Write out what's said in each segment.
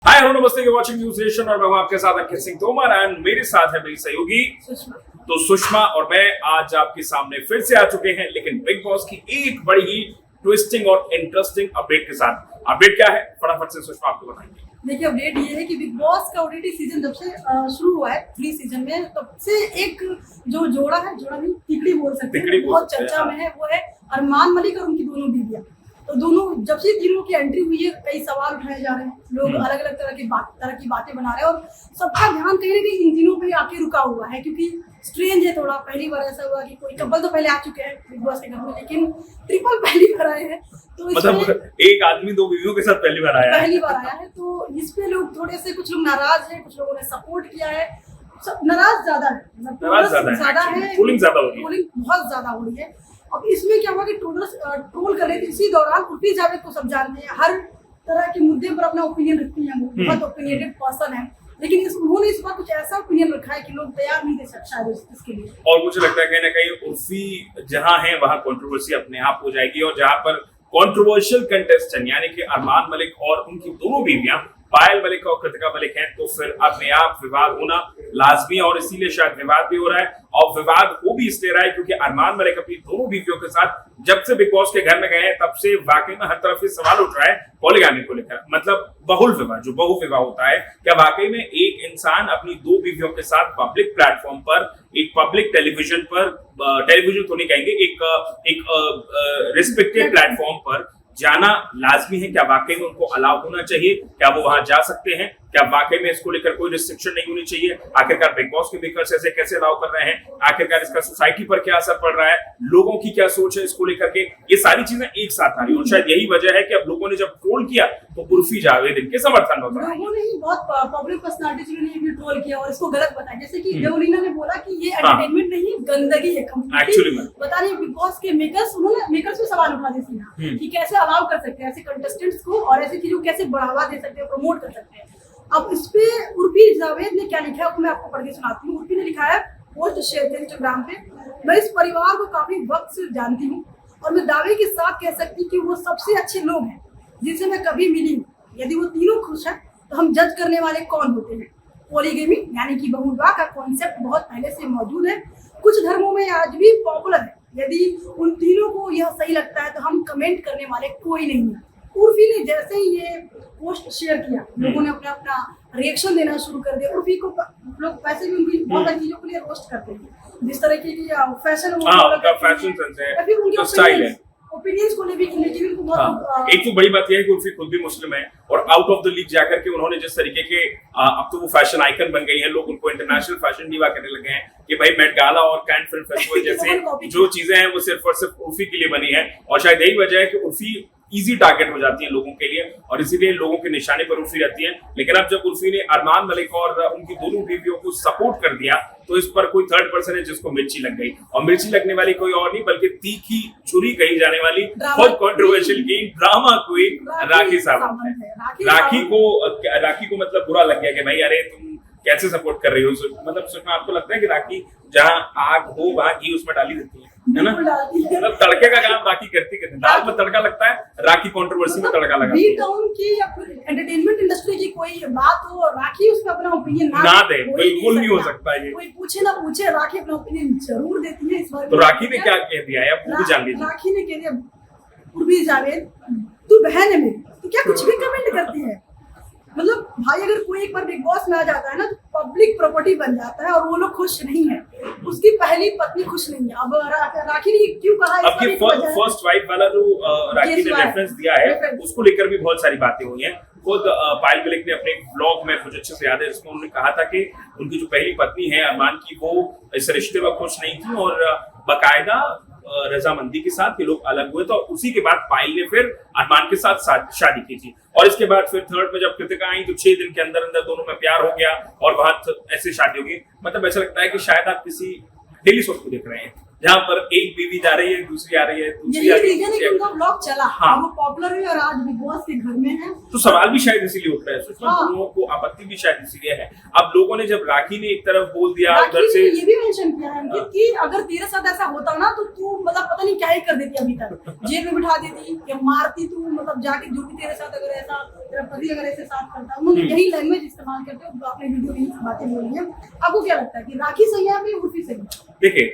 Hi hello नमस्ते, you watching news nation और मैं हूं आपके साथ अंकित सिंह तोमर एंड मेरे साथ है मेरी सहयोगी तो सुषमा और मैं आज आपके सामने फिर से आ चुके हैं, लेकिन बिग बॉस की एक बड़ी ही ट्विस्टिंग और इंटरेस्टिंग अपडेट के साथ। अपडेट क्या है फटाफट से सुषमा आपको बताएंगे। देखिए, अपडेट ये है कि बिग बॉस का ओटीटी सीजन जब से शुरू हुआ है 3 सीजन में, तब से एक जो जोड़ा नहीं तिकड़ी बोल सकते हैं, बहुत चर्चा में है। वो है अरमान मलिक और उनकी दोनों बीवियां। तो दोनों जब से तीनों की एंट्री हुई है, कई सवाल उठाए जा रहे हैं, लोग अलग अलग तरह की बातें बना रहे हैं और सबका ध्यान कहीं ना कहीं इन तीनों पे आके रुका हुआ है, क्योंकि स्ट्रेंज है थोड़ा। पहली बार ऐसा हुआ कि कोई कपल तो पहले आ चुके हैं बिग बॉस के घर में, लेकिन ट्रिपल पहली बार आए हैं। तो मतलब एक आदमी दो बीवियों के साथ पहली बार आया है। तो इस पे लोग थोड़े से, कुछ लोग नाराज हैं, कुछ लोगों ने सपोर्ट किया है। सब नाराज ज्यादा है, ट्रोलिंग बहुत ज्यादा हो रही है। अब इसमें क्या हुआ कि ट्रोल कर रहे थे, इसी दौरान उर्फी जावेद को सब जानते हैं, हर तरह के मुद्दे पर अपना ओपिनियन रखती हैं, वो बहुत ओपिनियटेड पर्सन है। लेकिन उन्होंने इस बार कुछ ऐसा ओपिनियन रखा है कि लोग तैयार नहीं थे शायद इसके लिए। और मुझे लगता है कहीं ना कहीं उर्फी जहां है वहां कंट्रोवर्सी अपने आप हो जाएगी, और जहां पर कंट्रोवर्शियल कंटेस्टेंट यानी कि अरमान मलिक और उनकी दोनों बीवियां पायल मलिक और कृतिका मलिक हैं, तो फिर अपने आप विवाद होना लाजमी है। और इसीलिए शायद विवाद भी हो रहा है, और विवाद हो भी इसलिए रहा है क्योंकि अरमान मलिक अपनी दोनों बीवियों के साथ जब से बिग बॉस के घर में गए हैं, तब से वाकई में हर तरफ से सवाल उठ रहा है पॉलीगामी को लेकर। मतलब बहुल विवाह, जो बहु विवाह होता है, क्या वाकई में एक इंसान अपनी दो बीवियों के साथ पब्लिक प्लेटफॉर्म पर, एक पब्लिक टेलीविजन पर, टेलीविजन तो नहीं कहेंगे, एक रिस्पेक्टेड प्लेटफॉर्म पर जाना लाजमी है? क्या वाकई में उनको अलाउ होना चाहिए? क्या वो वहां जा सकते हैं? क्या वाकई में इसको लेकर कोई रिस्ट्रिक्शन नहीं होनी चाहिए? आखिरकार बिग बॉस के मेकर्स ऐसे कैसे अलाउ कर रहे हैं? आखिरकार इसका सोसाइटी पर क्या असर पड़ रहा है? लोगों की क्या सोच है इसको लेकर के? ये सारी चीजें एक साथ आ रही है, और शायद यही वजह है कि अब लोगों ने जब ट्रोल किया तो उर्फी जावेद इनके समर्थन में उतरा। लोगों ने ही बहुत पब्लिक पर्सनालिटीज ने भी ट्रोल किया और इसको गलत बताया, जैसे कि देवलीना ने बोला कि ये एंटरटेनमेंट नहीं, गंदगी है एक्चुअली में। बता रही बिग बॉस के मेकर्स पे सवाल उठा देते कि कैसे अलाउ कर सकते हैं ऐसे कंटेस्टेंट्स को, और ऐसी चीजों को कैसे बढ़ावा दे सकते हैं, प्रमोट कर सकते हैं। अब इस पे उर्फी जावेद ने क्या लिखा है, मैं आपको पढ़ के सुनाती हूँ। उर्फी ने लिखा है, पोस्ट शेयर किया इंस्टाग्राम पे, मैं इस परिवार को काफी वक्त से जानती हूँ और मैं दावे के साथ कह सकती हूँ कि वो सबसे अच्छे लोग हैं जिनसे मैं कभी मिली हूँ। यदि वो तीनों खुश हैं तो हम जज करने वाले कौन होते हैं? पॉलीगेमी यानी कि बहुविवाह का कॉन्सेप्ट बहुत पहले से मौजूद है, कुछ धर्मों में आज भी पॉपुलर है। यदि उन तीनों को यह सही लगता है तो हम कमेंट करने वाले कोई नहीं है। उर्फी ने जैसे ही ये पोस्ट शेयर किया, लोगों ने अपना रिएक्शन देना शुरू कर दिया। उर्फी को लोग वैसे भी उनकी बहुत सारी चीजों के लिए रोस्ट करते हैं, जिस तरह की फैशन सेंस है, जो स्टाइल है, ओपिनियंस को लेके उनको बहुत। एक तो बड़ी बात यह है कि उर्फी खुद भी मुस्लिम है, और आउट ऑफ द लीग जाकर के उन्होंने जिस तरीके के अब तो वो फैशन आइकन बन गई है, लोग उनको इंटरनेशनल फैशन डीवा करने लगे हैं कि भाई मेट गाला और कैन फिल्म फेस्टिवल जैसे जो चीजें हैं वो सिर्फ और सिर्फ उर्फी के लिए बनी है। और शायद यही वजह है कि उर्फी इजी टारगेट हो जाती है लोगों के लिए, और इसीलिए लोगों के निशाने पर उर्फी रहती है। लेकिन अब जब उर्फी ने अरमान मलिक और उनकी दोनों बीवियों को सपोर्ट कर दिया, तो इस पर कोई थर्ड पर्सन है जिसको मिर्ची लग गई, और मिर्ची लगने वाली कोई और नहीं बल्कि तीखी छुरी कही जाने वाली बहुत controversial game drama queen Rakhi Sawant है। राखी को मतलब बुरा लग गया कि भाई अरे तुम कैसे सपोर्ट कर रही हो। मतलब सुषमा, आपको लगता है कि राखी जहाँ आग हो वहाँ घी उसमें डाली देती है ना? मतलब तड़के का काम राखी करती है, दाल में तड़का लगता है, राखी कंट्रोवर्सी में तड़का लगा। बी टाउन की या फिर एंटरटेनमेंट इंडस्ट्री की कोई बात हो, राखी उसका अपना ओपिनियन ना दे, बिल्कुल नहीं हो सकता ये। कोई पूछे ना पूछे, राखी अपना ओपिनियन जरूर देती है। इस बार तो राखी ने क्या कह दिया है, वो भी जान लीजिए। राखी ने कह दिया, उर्फी जावेद तू बहन है मेरी, तो क्या कुछ भी कमेंट करती है? मतलब भाई, अगर कोई एक बार बिग बॉस में आ जाता है ना तो पब्लिक प्रॉपर्टी बन जाता है, और वो लोग खुश नहीं है, उसकी पहली पत्नी खुश नहीं है। अब राखी ने क्यों कहा, अब ये फर्स्ट वाइफ वाला जो राखी ने रेफरेंस दिया है, उसको लेकर भी बहुत सारी बातें हुई हैं। खुद पायल मलिक ने अपने ब्लॉग में, कुछ अच्छे से याद है, जिसमें उन्होंने कहा था कि उनकी जो पहली पत्नी है अरमान की, वो इस रिश्ते में खुश नहीं थी, और बाकायदा रजामंदी के साथ ये लोग अलग हुए। तो उसी के बाद पायल ने फिर अरमान के साथ शादी की थी, और इसके बाद फिर थर्ड में जब कृतिका आई तो 6 दिन के अंदर अंदर दोनों में प्यार हो गया, और वहां ऐसे शादी होगी। मतलब ऐसा लगता है कि शायद आप किसी डेली सोप को देख रहे हैं। जहाँ पर एक बीवी जा रही है, दूसरी आ रही है, दूसरी यही रीजन है कि उनका ब्लॉग चला, हाँ, वो पॉपुलर हुई और आज बिग बॉस के घर में है। तो सवाल भी शायद इसीलिए उठ रहा है सुषमा, हाँ, लोगों को आपत्ति भी शायद इसीलिए है। अब लोगों ने जब राखी ने एक तरफ बोल दिया, उधर से ये भी मेंशन किया है अंकित कि अगर तेरे साथ ऐसा होता ना तो तू मतलब पता नहीं क्या ही कर देती अभी तक, जेल में बिठा देती या मारती तू, मतलब जाके जो भी तेरे साथ अगर ऐसा तेरा पति अगर ऐसे साथ करता। उन्होंने यही लैंग्वेज इस्तेमाल करते हुए अपने वीडियो में बातें बोली है। आपको क्या लगता है कि राखी सही है या उर्फी सही है? देखिए,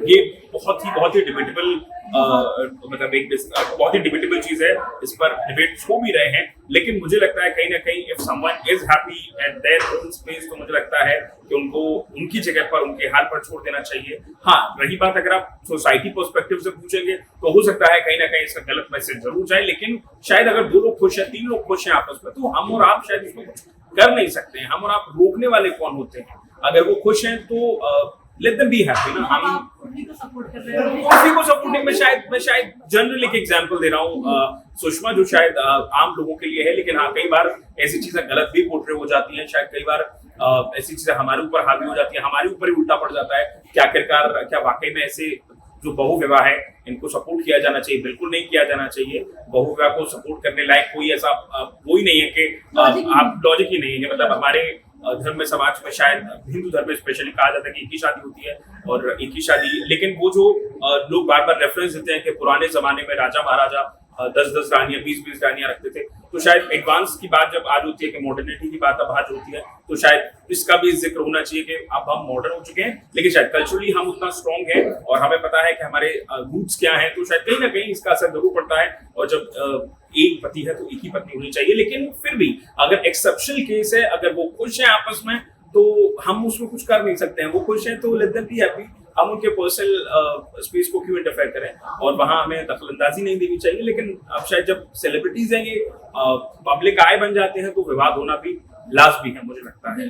ये बहुत ही डिबेटेबल मतलब एक बहुत ही डिबेटेबल चीज है, इस पर डिबेट्स हो भी रहे हैं, लेकिन मुझे लगता है कहीं ना कहीं if someone is happy at their own space, तो मुझे लगता है कि उनको उनकी जगह पर उनके हाल पर छोड़ देना चाहिए। हाँ, रही बात अगर आप सोसाइटी पर्सपेक्टिव से पूछेंगे तो हो सकता है कहीं ना कहीं इसका गलत मैसेज जरूर जाए, लेकिन शायद अगर 2 लोग खुश हैं, 3 लोग खुश हैं आपस में, तो हम और आप शायद इसमें कुछ कर नहीं सकते हैं। हम और आप रोकने वाले कौन होते हैं? अगर वो खुश हैं तो लेट देम बी हैप्पी ना। हम उर्फी को सपोर्ट कर रहे हैं, उर्फी को सपोर्टिंग में शायद जनरल एक एग्जांपल दे रहा हूँ सुषमा, जो शायद आम लोगों के लिए है, लेकिन हाँ कई बार ऐसी चीजें गलत भी पोर्ट्रे हो जाती हैं। शायद कई बार ऐसी चीजें हमारे ऊपर हावी हो जाती है, हमारे ऊपर ही उल्टा पड़ जाता है कि आखिरकार क्या वाकई में ऐसे जो बहु विवाह है इनको सपोर्ट किया जाना चाहिए? बिल्कुल नहीं किया जाना चाहिए। बहु विवाह को सपोर्ट करने लायक कोई ऐसा वो ही नहीं है कि आप लॉजिक ही नहीं है। मतलब हमारे धर्म में, समाज में, शायद हिंदू धर्म में स्पेशली कहा जाता है कि एक ही शादी होती है और एक ही शादी, लेकिन वो जो लोग बार बार रेफरेंस देते हैं कि पुराने जमाने में राजा महाराजा 10-10 रानियां, 20-20 रानियां रखते थे, तो शायद एडवांस की बात जब आज होती है कि मॉडर्निटी की बात अब आज होती है, तो शायद इसका भी जिक्र होना चाहिए कि अब हम मॉडर्न हो चुके हैं, लेकिन शायद कल्चरली हम उतना स्ट्रॉन्ग हैं और हमें पता है कि हमारे रूट्स क्या हैं, तो शायद कहीं ना कहीं इसका असर जरूर पड़ता है। और जब एक पति है तो एक ही पत्नी होनी चाहिए, लेकिन फिर भी अगर एक्सेप्शनल केस है, अगर वो खुश है आपस में, तो हम उसमें कुछ कर नहीं सकते हैं। वो खुश है तो लेट देम बी हैप्पी। हम उनके पर्सनल स्पेस को क्यों इंटरफेयर करें, और वहां हमें दखलंदाजी नहीं देनी चाहिए। लेकिन अब शायद जब सेलिब्रिटीज हैं, ये पब्लिक आय बन जाते हैं, तो विवाद होना भी लाजमी है, मुझे लगता है।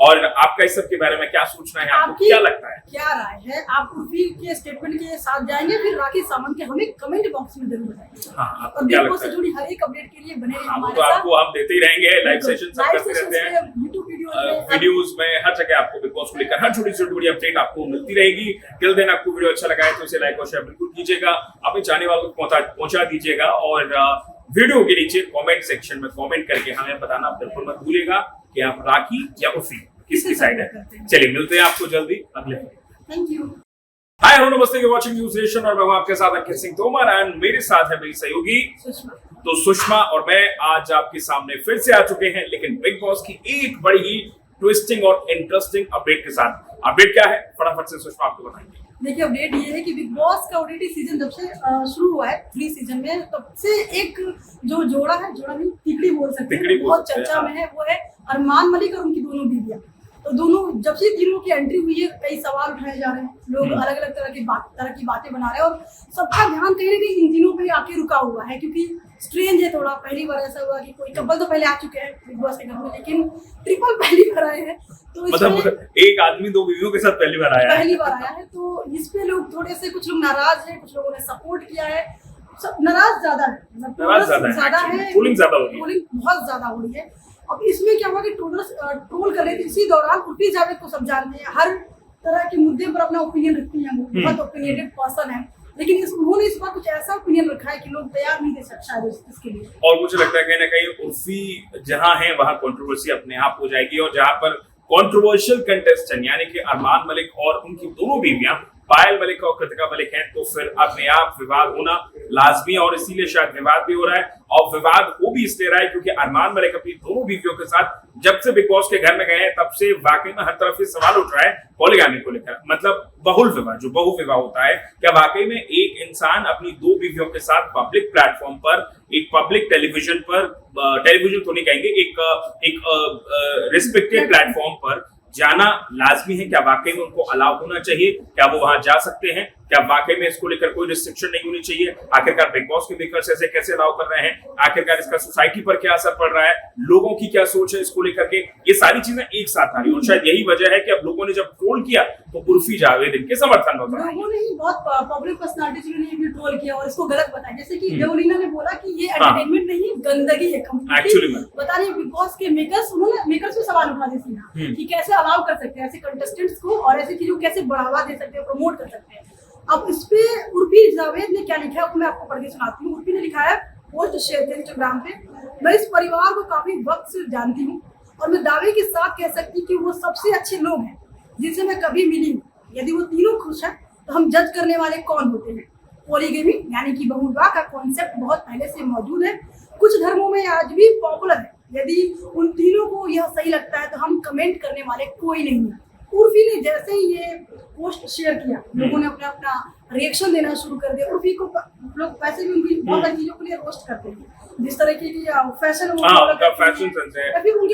और आपका इस सब के बारे में क्या सोचना है? आपको क्या लगता है, क्या राय है? आप उर्फी के स्टेटमेंट के साथ जाएंगे, फिर राखी सावंत के हमें कमेंट बॉक्स में जरूर बताएंगे। हाँ, और बिग बॉस से जुड़ी हर एक अपडेट के लिए बने रहिए हमारे साथ। आपको हम देते ही रहेंगे, लाइव सेशन सब करते रहते हैं, यूट्यूब वीडियोस में, हर जगह आपको बिग बॉस को लेकर हर छोटी छोटी बड़ी अपडेट आपको मिलती रहेगी। टिल देन आपको वीडियो अच्छा लगा है तो इसे लाइक और शेयर बिल्कुल कीजिएगा, अपने चाहने वालों को पहुंचा दीजिएगा, और वीडियो के नीचे कमेंट सेक्शन में कमेंट करके हमें बताना बिल्कुल मत भूलिएगा कि आप राखी या उर्फी किसकी साइड है। चलिए मिलते हैं आपको जल्दी अगले। Thank you. हाय, हेलो, नमस्ते, यू वाचिंग न्यूज़ नेशन और मैं हूं आपके साथ अंकित सिंह तोमर एंड मेरे साथ है मेरी सहयोगी तो सुषमा और मैं आज आपके सामने फिर से आ चुके हैं, लेकिन बिग बॉस की एक बड़ी ही ट्विस्टिंग और इंटरेस्टिंग अपडेट के साथ। अपडेट क्या है फटाफट से सुषमा आपको बताएंगे। देखिए, अपडेट ये है कि बिग बॉस का ओटीटी सीजन जब से शुरू हुआ है 3 सीजन में, तब से एक जो जोड़ा नहीं तिकड़ी बोल सकते हैं, बहुत चर्चा में है, वो है अरमान मलिक और उनकी दोनों बीवियां। तो दोनों जब से तीनों की एंट्री हुई है, कई सवाल उठाए जा रहे हैं, लोग अलग अलग तरह की बातें बना रहे हैं, और सबका ध्यान कहीं ना कहीं इन तीनों पे आके रुका हुआ है, क्योंकि स्ट्रेंज है थोड़ा। पहली बार ऐसा हुआ कि कोई कपल तो पहले आ चुके हैं बिग बॉस के घर में, लेकिन ट्रिपल पहली बार आए हैं। तो मतलब एक आदमी 2 बीवियों के साथ पहली बार आया है, तो इस पे लोग थोड़े से, कुछ लोग नाराज हैं, कुछ लोगों ने सपोर्ट किया है। नाराज ज्यादा है, ट्रोलिंग बहुत ज्यादा हो रही है। अब इसमें क्या हुआ कि ट्रोल कर रहे थे, इसी दौरान उर्फी जावेद को सब जानते हैं, हर तरह के मुद्दे पर अपना ओपिनियन रखती हैं, वो बहुत ओपिनियटेड पर्सन है, लेकिन उन्होंने इस बार कुछ ऐसा ओपिनियन रखा है कि लोग तैयार नहीं दे सकते शायद इसके लिए। और मुझे लगता है कहीं ना कहीं उर्फी जहां है वहां कंट्रोवर्सी अपने आप हो जाएगी, और जहां पर कंट्रोवर्शियल कंटेस्टेंट यानी कि अरमान मलिक और उनकी दोनों बीवियां पायल मलिक और कृतिका मलिक हैं, तो फिर अपने आप विवाद होना लाजमी, और इसीलिए शायद विवाद भी हो रहा है। और विवाद हो भी इसलिए रहा है क्योंकि अरमान मलिक अपनी दोनों बीवियों के साथ जब से बिग बॉस के घर में गए हैं, तब से वाकई में हर तरफ से सवाल उठ रहा है पॉलीगामी को लेकर, मतलब बहुल विवाह, जो बहु विवाह होता है, क्या वाकई में एक इंसान अपनी 2 बीवियों के साथ पब्लिक प्लेटफॉर्म पर, एक पब्लिक टेलीविजन पर, टेलीविजन तो नहीं कहेंगे, एक रिस्पेक्टेड प्लेटफॉर्म पर जाना लाजमी है? क्या वाकई में उनको अलाउ होना चाहिए? क्या वो वहां जा सकते हैं? क्या वाकई में इसको लेकर कोई रिस्ट्रिक्शन नहीं होनी चाहिए, आखिरकार बिग बॉस के मेकर्स ऐसे कैसे अलाउ कर रहे हैं, आखिरकार इसका सोसाइटी पर क्या असर पड़ रहा है, लोगों की क्या सोच है इसको लेकर के, ये सारी चीजें एक साथ आ रही है। और शायद यही वजह है कि अब लोगों ने जब ट्रोल किया तो उर्फी जावेद इनके समर्थन में उतरा। लोगों ने ही बहुत पब्लिक पर्सनालिटीज ने भी ट्रोल किया और इसको गलत बताया, जैसे कि देवलीना ने बोला कि ये एंटरटेनमेंट नहीं गंदगी है एक्चुअली में। बता रही बिग बॉस के मेकर्स, उन्होंने मेकर्स पे सवाल उठा दिए सीधा कि कैसे अलाउ कर सकते हैं ऐसे कंटेस्टेंट्स को और ऐसी चीजों को कैसे बढ़ावा दे सकते हैं, प्रमोट कर सकते हैं। अब इस पे उर्फी जावेद ने क्या लिखा है वो मैं आपको पढ़ के सुनाती हूँ। उर्फी ने लिखा है, पोस्ट शेयर किया इंस्टाग्राम पे, मैं इस परिवार को काफी वक्त से जानती हूँ और मैं दावे के साथ कह सकती हूँ कि वो सबसे अच्छे लोग हैं जिनसे मैं कभी मिली हूँ। यदि वो तीनों खुश हैं तो हम जज करने वाले कौन होते हैं। पॉलीगेमी यानी कि बहुविवाह का कॉन्सेप्ट बहुत पहले से मौजूद है, कुछ धर्मों में आज भी पॉपुलर है। यदि उन तीनों को यह सही लगता है तो हम कमेंट करने वाले कोई नहीं है। उर्फी ने जैसे ही ये पोस्ट शेयर किया, लोगों ने अपना रिएक्शन देना शुरू कर दिया। उर्फी को लोग वैसे भी उनकी बहुत सारी चीजों के लिए रोस्ट करते हैं, जिस तरह की फैशन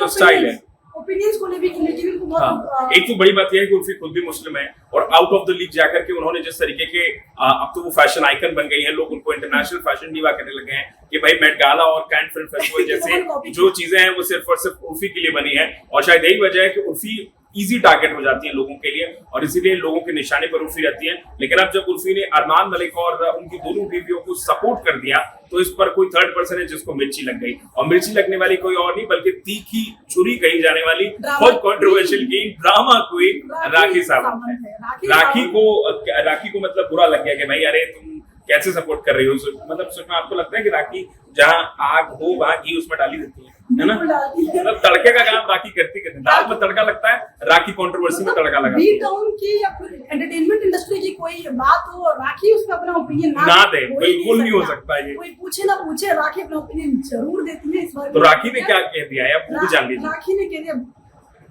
स्टाइल है, ओपिनियंस को लेके उनको बहुत एक तो बड़ी बात यह है कि उर्फी खुद भी मुस्लिम है और आउट ऑफ द लीग जाकर के उन्होंने जिस तरीके के अब तो वो फैशन आइकन बन गई है, लोग उनको इंटरनेशनल फैशन डीवा करने लगे हैं कि भाई मेट गाला और कैन फिल्म फेस्टिवल जैसे जो चीजें हैं वो सिर्फ और सिर्फ उर्फी के लिए बनी है। और शायद यही वजह है कि उर्फी इजी टारगेट हो जाती है लोगों के लिए और इसीलिए लोगों के निशाने पर उर्फी रहती है। लेकिन अब जब उर्फी ने अरमान मलिक और उनकी दोनों बीवियों को सपोर्ट कर दिया तो इस पर कोई थर्ड पर्सन है जिसको मिर्ची लग गई, और मिर्ची लगने वाली कोई और नहीं बल्कि तीखी छुरी कही जाने वाली बहुत controversial game drama queen Rakhi Sawant है। राखी को मतलब बुरा लग गया कि भाई अरे तुम कैसे सपोर्ट कर रही हो, मतलब उसमें आपको लगता है कि राखी जहाँ आग हो वहाँ घी उसमें डाली देती है ना, मतलब तड़के का काम राखी करती है, दाल में तड़का लगता है, राखी कंट्रोवर्सी में तड़का लगा की या एंटरटेनमेंट इंडस्ट्री की कोई बात हो, राखी उसका अपना ओपिनियन ना दे, बिल्कुल नहीं हो सकता ये, कोई पूछे ना पूछे राखी अपना ओपिनियन जरूर देती है। इस बार तो राखी ने क्या कह दिया है आप जान लीजिए। राखी ने कह दिया,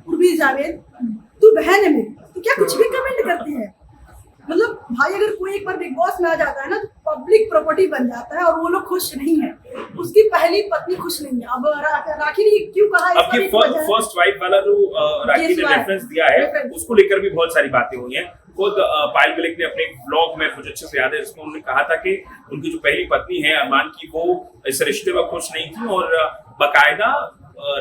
उर्फी जावेद तू बहन है मेरी, तो क्या कुछ भी कमेंट करती है। मतलब भाई अगर कोई एक बार बिग बॉस में आ जाता है ना तो पब्लिक प्रॉपर्टी बन जाता है और वो लोग खुश नहीं है, उसकी पहली पत्नी खुश नहीं है। अब राखी ने क्यों कहा, अब ये फर्स्ट वाइफ वाला जो राखी ने रेफरेंस दिया है उसको लेकर भी बहुत सारी बातें हुई हैं। खुद पायल मलिक ने अपने ब्लॉग में मुझे अच्छे से याद है जिसमें उन्होंने कहा था कि उनकी जो पहली पत्नी है अरमान की वो इस रिश्ते में खुश नहीं थी और बाकायदा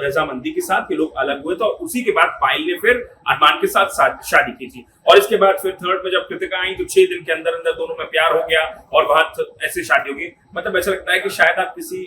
रजामंदी के साथ ये लोग अलग हुए, तो उसी के बाद पायल ने फिर अरमान के साथ शादी की थी और इसके बाद फिर थर्ड में जब कृतिका आई तो 6 दिन के अंदर अंदर दोनों में प्यार हो गया और बहुत ऐसे शादी होगी। मतलब ऐसा लगता है कि शायद आप किसी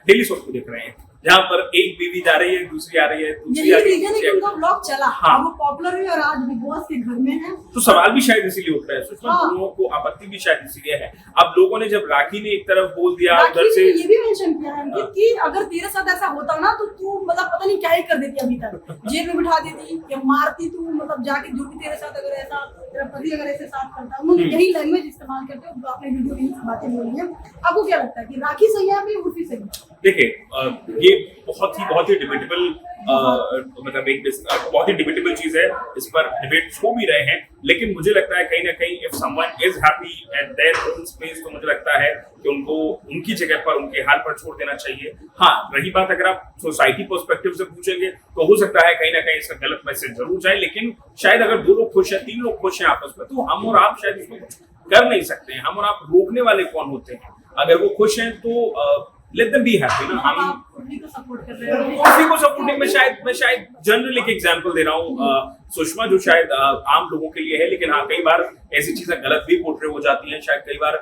डेली सोप को देख रहे हैं जहाँ पर एक बीवी जा रही है दूसरी आ रही है दूसरी उनका ब्लॉग चला, हाँ वो पॉपुलर हुई और आज बिग बॉस के घर में है। तो सवाल भी शायद इसीलिए उठ रहा है सुषमा, लोगों को आपत्ति भी शायद इसीलिए है। अब लोगों ने जब राखी ने एक तरफ बोल दिया उधर से ये भी मेंशन किया है कि अगर तेरे साथ ऐसा होता ना तो तू मतलब पता नहीं क्या ही कर देती, अभी तक जेल में बिठा देती या मारती तू, मतलब जाके जो भी तेरे साथ अगर ऐसा तेरा पति अगर ऐसे साथ करता। उन्होंने यही लैंग्वेज इस्तेमाल करते हुए अपने वीडियो में बातें बोली है। आपको क्या लगता है कि राखी सही है या उर्फी सही है? देखिए ये बहुत ही डिबेटेबल मतलब एक बहुत ही डिबेटेबल चीज है, इस पर डिबेट हो भी रहे हैं, लेकिन मुझे लगता है कहीं ना कहीं if someone is happy at their own space तो मुझे लगता है कि उनको उनकी जगह पर उनके हाल पर छोड़ देना चाहिए। हाँ रही बात अगर आप सोसाइटी पर्सपेक्टिव से पूछेंगे तो हो सकता है कहीं ना कहीं इसका गलत मैसेज जरूर जाए, लेकिन शायद अगर 2 लोग खुश हैं 3 लोग खुश हैं आपस में तो हम और आप शायद इसमें कुछ कर नहीं सकते हैं। हम और आप रोकने वाले कौन होते हैं? अगर वो खुश हैं तो let them be happy ना। हम उर्फी को सपोर्ट कर रहे हैं, उर्फी को सपोर्टिंग में मैं शायद जनरली एक एग्जांपल दे रहा हूँ सुषमा जो शायद आम लोगों के लिए है, लेकिन हाँ कई बार ऐसी चीजें गलत भी पोर्ट्रे हो जाती हैं, शायद कई बार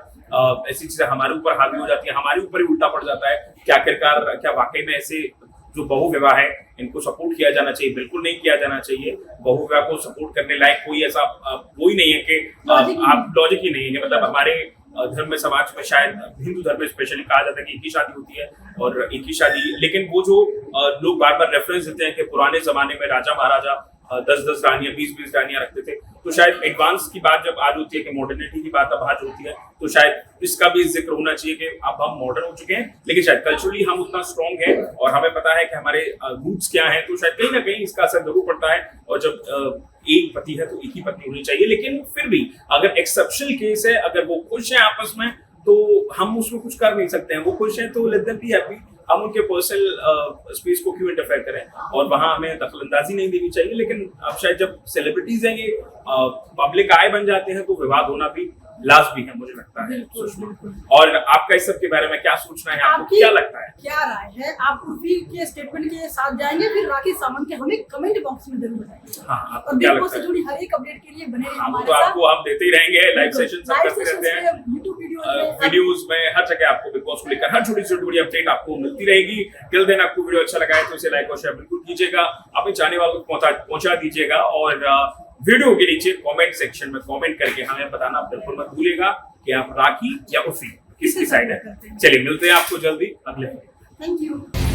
ऐसी चीजें हमारे ऊपर हावी हो जाती है, हमारे ऊपर ही उल्टा पड़ जाता है कि आखिरकार क्या वाकई में ऐसे जो बहुविवाह है इनको सपोर्ट किया जाना चाहिए? बिल्कुल नहीं किया जाना चाहिए। बहुविवाह को सपोर्ट करने लायक कोई ऐसा कोई नहीं है कि आप लॉजिक ही नहीं है। मतलब हमारे धर्म में समाज में शायद हिंदू धर्म में स्पेशली कहा जाता है कि एक ही शादी होती है और एक ही शादी, लेकिन वो जो लोग बार बार रेफरेंस देते हैं कि पुराने जमाने में राजा महाराजा 10-10 रानियां 20-20 रानियां रखते थे, तो शायद एडवांस की बात जब आज होती है कि मॉडर्निटी की बात अब आज होती है तो शायद इसका भी जिक्र होना चाहिए कि अब हम मॉडर्न हो चुके हैं लेकिन शायद कल्चरली हम उतना स्ट्रॉन्ग है और हमें पता है कि हमारे रूट्स क्या हैं, तो शायद कहीं ना कहीं इसका असर जरूर पड़ता है। और जब एक पति है तो एक ही पत्नी होनी चाहिए, लेकिन फिर भी अगर एक्सेप्शनल केस है, अगर वो खुश है आपस में तो हम उसमें कुछ कर नहीं सकते हैं। वो खुश है तो लेट देम बी हैप्पी, हम उनके पर्सनल स्पेस को क्यों इंटरफेयर करें और वहां हमें दखलंदाजी नहीं देनी चाहिए। लेकिन अब शायद जब सेलिब्रिटीज हैं ये पब्लिक आय बन जाते हैं तो विवाद होना भी लास्ट भी है मुझे लगता है सुषमा। और आपका इस सब के बारे में क्या सोचना है, आपको क्या लगता है, क्या राय है? आप उर्फी के स्टेटमेंट के साथ जाएंगे फिर राखी सावंत के? हमें कमेंट बॉक्स में जरूर बताएं। हाँ, और बिग बॉस से जुड़ी हर एक अपडेट के लिए बने रहिए हमारे तो साथ। आपको हम देते ही रहेंगे, लाइव सेशन सब करते रहते हैं, यूट्यूब वीडियोस में हर जगह आपको बिग बॉस को लेकर हर छोटी छोटी बड़ी अपडेट आपको मिलती रहेगी। टिल देन आपको वीडियो अच्छा लगा है तो इसे लाइक और शेयर बिल्कुल कीजिएगा, अपने चाहने वालों को पहुंचा दीजिएगा और वीडियो के नीचे कमेंट सेक्शन में कमेंट करके हमें बताना बिल्कुल मत भूलिएगा कि आप राखी या उर्फी किसकी साइड है। चलिए मिलते हैं आपको जल्दी अगले। Thank you.